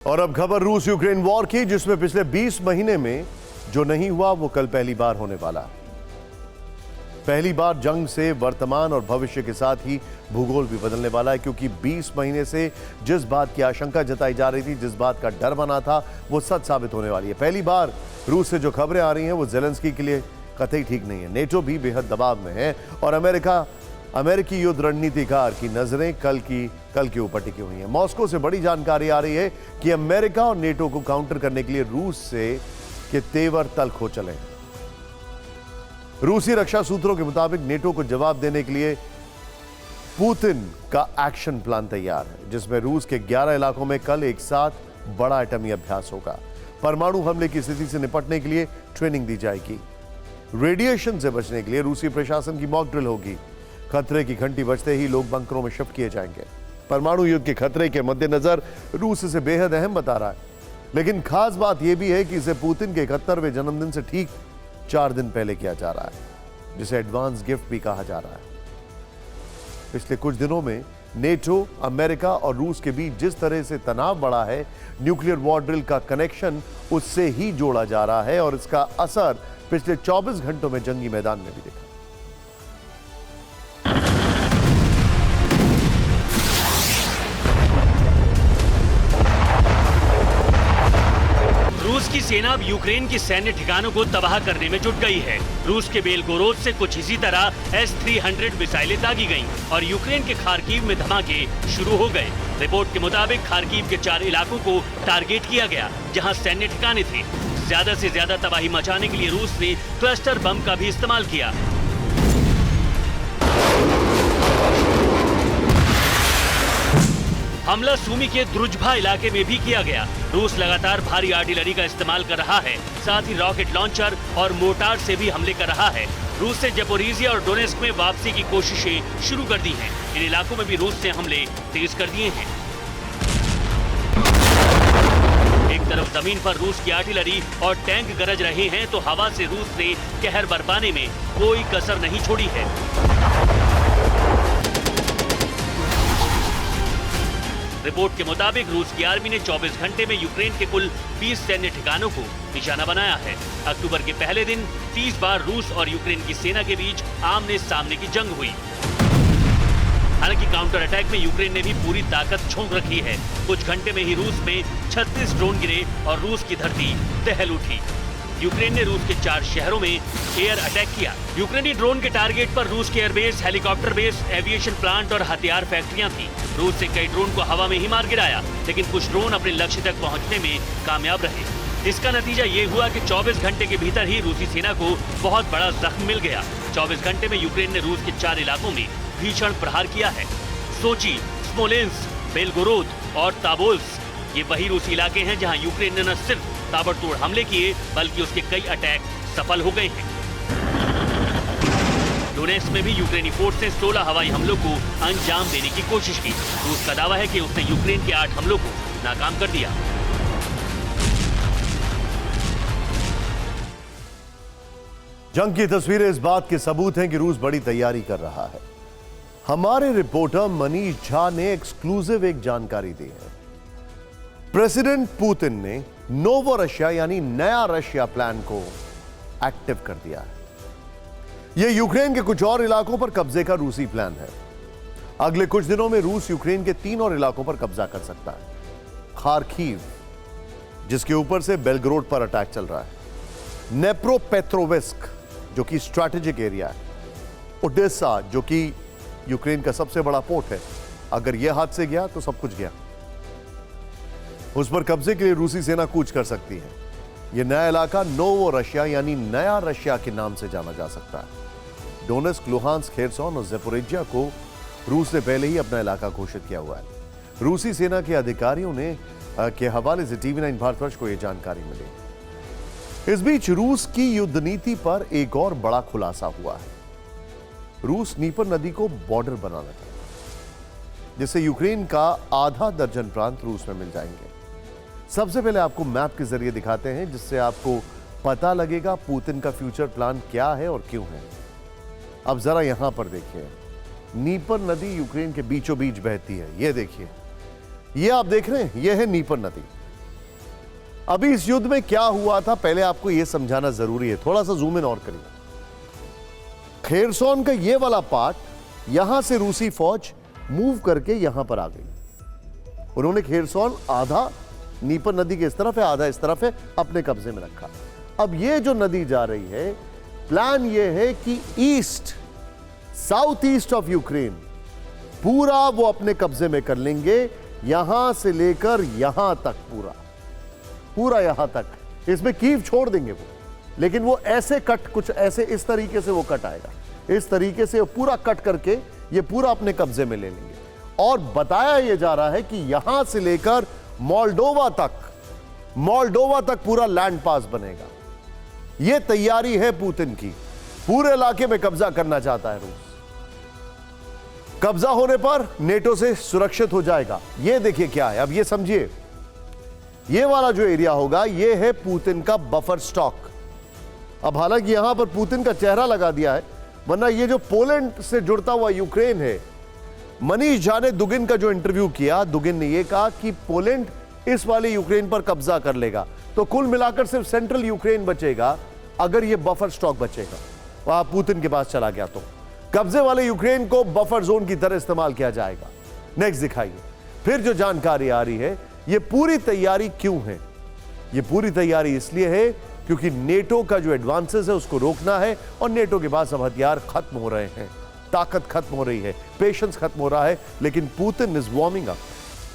और अब खबर रूस यूक्रेन वॉर की, जिसमें पिछले 20 महीने में जो नहीं हुआ वो कल पहली बार होने वाला। पहली बार जंग से वर्तमान और भविष्य के साथ ही भूगोल भी बदलने वाला है, क्योंकि 20 महीने से जिस बात की आशंका जताई जा रही थी, जिस बात का डर बना था, वो सच साबित होने वाली है। पहली बार रूस से जो खबरें आ रही हैं वो जेलेंस्की के लिए कतई ठीक नहीं है। नेटो भी बेहद दबाव में है और अमेरिकी युद्ध रणनीतिकार की नजरें कल के ऊपर टिकी हुई हैं। मॉस्को से बड़ी जानकारी आ रही है कि अमेरिका और नेटो को काउंटर करने के लिए रूस से के तेवर तल्ख हो चले। रूसी रक्षा सूत्रों के मुताबिक नेटो को जवाब देने के लिए पुतिन का एक्शन प्लान तैयार है, जिसमें रूस के 11 इलाकों में कल एक साथ बड़ा एटमी अभ्यास होगा। परमाणु हमले की स्थिति से निपटने के लिए ट्रेनिंग दी जाएगी। रेडिएशन से बचने के लिए रूसी प्रशासन की मॉक ड्रिल होगी। खतरे की घंटी बजते ही लोग बंकरों में शिफ्ट किए जाएंगे। परमाणु युद्ध के खतरे के मद्देनजर रूस इसे बेहद अहम बता रहा है, लेकिन खास बात यह भी है कि इसे पुतिन के 71वें जन्मदिन से ठीक 4 दिन पहले किया जा रहा है, जिसे एडवांस गिफ्ट भी कहा जा रहा है। पिछले कुछ दिनों में नेटो, अमेरिका और रूस के बीच जिस तरह से तनाव बढ़ा है, न्यूक्लियर वॉर ड्रिल का कनेक्शन उससे ही जोड़ा जा रहा है और इसका असर पिछले 24 घंटों में जंगी मैदान में भी दिखा। रूस की सेना अब यूक्रेन की सैन्य ठिकानों को तबाह करने में जुट गई है। रूस के बेलगोरोद से कुछ इसी तरह S-300 मिसाइलें दागी गईं और यूक्रेन के खार्किव में धमाके शुरू हो गए। रिपोर्ट के मुताबिक खार्किव के 4 इलाकों को टारगेट किया गया, जहां सैन्य ठिकाने थे। ज्यादा से ज्यादा तबाही मचाने के लिए रूस ने क्लस्टर बम का भी इस्तेमाल किया। हमला सूमी के द्रुजभा इलाके में भी किया गया। रूस लगातार भारी आर्टिलरी का इस्तेमाल कर रहा है, साथ ही रॉकेट लॉन्चर और मोर्टार से भी हमले कर रहा है। रूस से ज़पोरिज़िया और डोनेस्क में वापसी की कोशिशें शुरू कर दी हैं। इन इलाकों में भी रूस ने हमले तेज कर दिए हैं। एक तरफ जमीन पर रूस की आर्टिलरी और टैंक गरज रहे हैं, तो हवा से रूस ने कहर बरपाने में कोई कसर नहीं छोड़ी है। रिपोर्ट के मुताबिक रूस की आर्मी ने 24 घंटे में यूक्रेन के कुल 20 सैन्य ठिकानों को निशाना बनाया है। अक्टूबर के पहले दिन 30 बार रूस और यूक्रेन की सेना के बीच आमने सामने की जंग हुई। हालांकि काउंटर अटैक में यूक्रेन ने भी पूरी ताकत झोंक रखी है। कुछ घंटे में ही रूस में 36 ड्रोन गिरे और रूस की धरती दहल उठी। यूक्रेन ने रूस के 4 शहरों में एयर अटैक किया। यूक्रेनी ड्रोन के टारगेट पर रूस के airbase, helicopter base, aviation plant और हथियार फैक्ट्रियां थी। रूस से कई ड्रोन को हवा में ही मार गिराया, लेकिन कुछ ड्रोन अपने लक्ष्य तक पहुंचने में कामयाब रहे। इसका नतीजा ये हुआ कि 24 घंटे के भीतर ही रूसी सेना को बहुत बड़ा जख्म मिल गया। 24 घंटे में यूक्रेन ने रूस के 4 इलाकों में भीषण प्रहार किया है। सोची, स्मोलेंस्क, बेलगोरोद और ताबोल्स्क ये वही रूसी इलाके हैं जहां यूक्रेन ने न सिर्फ ताबड़तोड़ हमले किए, बल्कि उसके कई अटैक सफल हो गए हैं। डोनेस्क में भी यूक्रेनी फोर्स ने 16 हवाई हमलों को अंजाम देने की कोशिश की। रूस का दावा है कि उसने यूक्रेन के 8 हमलों को नाकाम कर दिया। जंग की तस्वीरें इस बात के सबूत हैं कि रूस बड़ी तैयारी कर रहा है। हमारे रिपोर्टर मनीष झा ने एक्सक्लूसिव एक जानकारी दी है। प्रेसिडेंट पुतिन ने नोवो रशिया यानी नया रशिया प्लान को एक्टिव कर दिया है। यह यूक्रेन के कुछ और इलाकों पर कब्जे का रूसी प्लान है। अगले कुछ दिनों में रूस यूक्रेन के 3 और इलाकों पर कब्जा कर सकता है। खार्किव, जिसके ऊपर से बेलग्रोड पर अटैक चल रहा है, नेप्रोपेट्रोविस्क जो कि स्ट्रैटेजिक एरिया है, ओडेसा जो कि यूक्रेन का सबसे बड़ा पोर्ट है। अगर यह हाथ से गया तो सब कुछ गया। उस पर कब्जे के लिए रूसी सेना कूच कर सकती है। यह नया इलाका नोवो रशिया यानी नया रशिया के नाम से जाना जा सकता है। डोनेस्क, लुहांस्क, खेरसोन और ज़पोरिज़िया को रूस ने पहले ही अपना इलाका घोषित किया हुआ है। रूसी सेना के अधिकारियों ने के हवाले से TV9 भारतवर्ष को यह जानकारी मिली। इस बीच रूस की युद्ध नीति पर एक और बड़ा खुलासा हुआ है। रूस नीपर नदी को बॉर्डर बनाना चाहता है, जिससे यूक्रेन का आधा दर्जन प्रांत रूस में मिल जाएंगे। सबसे पहले आपको मैप के जरिए दिखाते हैं, जिससे आपको पता लगेगा पुतिन का फ्यूचर प्लान क्या है और क्यों है। अब जरा यहां पर देखिए, नीपर नदी यूक्रेन के बीचों बीच बहती है। यह देखिए, ये आप देख रहे हैं, यह है नीपर नदी। अभी इस युद्ध में क्या हुआ था पहले आपको यह समझाना जरूरी है। थोड़ा सा जूम इन और करिए। खेरसोन का ये वाला पार्ट, यहां से रूसी फौज मूव करके यहां पर आ गई। उन्होंने खेरसोन आधा नीपर नदी के इस तरफ है, आधा इस तरफ है, अपने कब्जे में रखा। अब ये जो नदी जा रही है, प्लान ये है कि east, south east of Ukraine पूरा वो अपने कब्जे में कर लेंगे, यहां से लेकर यहां तक, पूरा यहां तक। इसमें कीव छोड़ देंगे वो, लेकिन वो ऐसे कट, कुछ ऐसे इस तरीके से वो कट आएगा, इस तरीके से पूरा कट करके ये पूरा अपने कब्जे में ले लेंगे। और बताया ये जा रहा है कि यहां से लेकर मोल्डोवा तक पूरा लैंड पास बनेगा। ये तैयारी है पुतिन की, पूरे इलाके में कब्जा करना चाहता है रूस। कब्जा होने पर नेटो से सुरक्षित हो जाएगा। ये देखिए क्या है, अब ये समझिए, ये वाला जो एरिया होगा ये है पुतिन का बफर स्टॉक। अब हालांकि यहां पर पुतिन का चेहरा लगा दिया है, वरना ये जो पोलैंड से जुड़ता हुआ यूक्रेन है, मनीष झा ने दुगिन का जो इंटरव्यू किया, दुगिन ने यह कहा कि पोलैंड इस वाले यूक्रेन पर कब्जा कर लेगा, तो कुल मिलाकर सिर्फ सेंट्रल यूक्रेन बचेगा अगर यह बफर स्टॉक बचेगा, वहां पुतिन के पास चला गया तो कब्जे वाले यूक्रेन को बफर जोन की तरह इस्तेमाल किया जाएगा। नेक्स्ट दिखाइए। फिर जो जानकारी आ रही है, यह पूरी तैयारी क्यों है? यह पूरी तैयारी इसलिए है क्योंकि नेटो का जो एडवांसेस है उसको रोकना है, और नेटो के पास अब हथियार खत्म हो रहे हैं, ताकत खत्म हो रही है, पेशेंस खत्म हो रहा है, लेकिन पुतिन इज वार्मिंग अप।